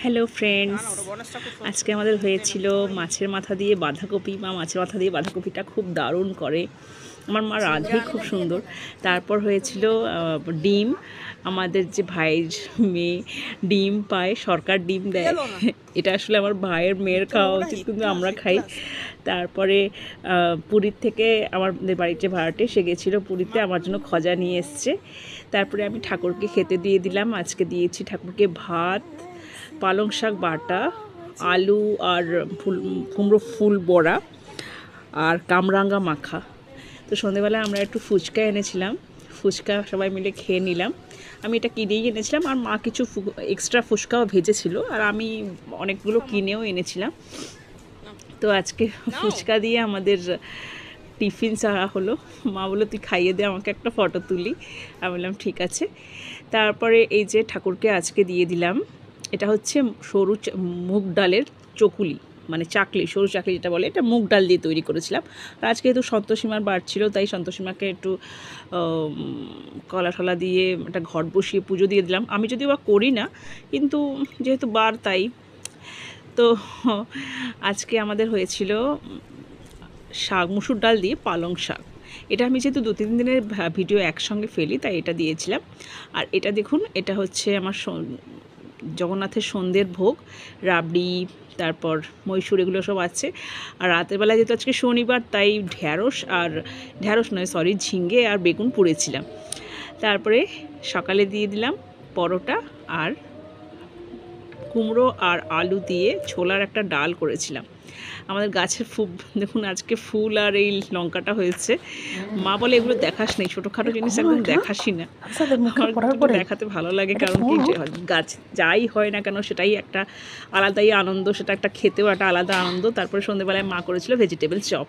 Hello friends, আজকে আমাদের হয়েছিল মাছের মাথা দিয়ে বাঁধাকপি। মা মাছের মাথা দিয়ে বাঁধাকপিটা খুব দারুণ করে, আমার মা রাঁধেই খুব সুন্দর। তারপর হয়েছিল ডিম। আমাদের যে ভাইয়ের মেয়ে ডিম পায়, সরকার ডিম দেয়। এটা আসলে আমার ভাইয়ের মেয়ের খাওয়া উচিত, কিন্তু আমরা খাই। তারপরে পুরীর থেকে আমাদের বাড়ির যে ভাড়াটে সে গেছিলো পুরীতে, আমার জন্য খজা নিয়ে এসছে। তারপরে আমি ঠাকুরকে খেতে দিয়ে দিলাম। আজকে দিয়েছি ঠাকুরকে ভাত, পালং শাক বাটা, আলু আর কুমড়ো ফুল বড়া আর কামরাঙ্গা মাখা। তো সন্ধেবেলা আমরা একটু ফুচকা এনেছিলাম, ফুচকা সবাই মিলে খেয়ে নিলাম। আমি এটা কিনেই এনেছিলাম, আর মা কিছু এক্সট্রা ফুচকাও ভেজেছিল, আর আমি অনেকগুলো কিনেও এনেছিলাম। তো আজকে ফুচকা দিয়ে আমাদের টিফিন সারা হলো। মা বললো তুই খাইয়ে দে, আমাকে একটা ফটো তুলি। আমি বললাম ঠিক আছে। তারপরে এই যে ঠাকুরকে আজকে দিয়ে দিলাম, এটা হচ্ছে সরু মুগ ডালের চকুলি, মানে চাকলি, সরু চাকলি যেটা বলে, এটা মুগ ডাল দিয়ে তৈরি করেছিলাম। আর আজকে যেহেতু সন্তোষীমার বার ছিল, তাই সন্তোষীমাকে একটু কলা টলা দিয়ে একটা ঘট বসিয়ে পুজো দিয়ে দিলাম। আমি যদিও বা করি না, কিন্তু যেহেতু বার তাই। তো আজকে আমাদের হয়েছিল শাক, মুসুর ডাল দিয়ে পালং শাক। এটা আমি যেহেতু 2-3 দিনের ভিডিও একসঙ্গে ফেলি, তাই এটা দিয়েছিলাম। আর এটা দেখুন, এটা হচ্ছে আমার জগন্নাথের সন্ধ্যের ভোগ, রাবড়ি, তারপর মহীশূর, এগুলো সব আছে। আর রাতের বেলা যেহেতু আজকে শনিবার, তাই ঝিঙ্গে আর বেগুন পুড়েছিলাম। তারপরে সকালে দিয়ে দিলাম পরোটা, আর কুমড়ো আর আলু দিয়ে ছোলার একটা ডাল করেছিলাম। আমাদের গাছের দেখুন আজকে ফুল আর এই লঙ্কাটা হয়েছে। মা বলে এগুলো দেখাস নেই, ছোটোখাটো জিনিস একদম দেখাসই না। আমার দেখাতে ভালো লাগে, কারণ কি গাছ যাই হয় না কেন সেটাই একটা আলাদাই আনন্দ, সেটা একটা খেতেও একটা আলাদা আনন্দ। তারপরে সন্ধ্যেবেলায় মা করেছিল ভেজিটেবল চপ।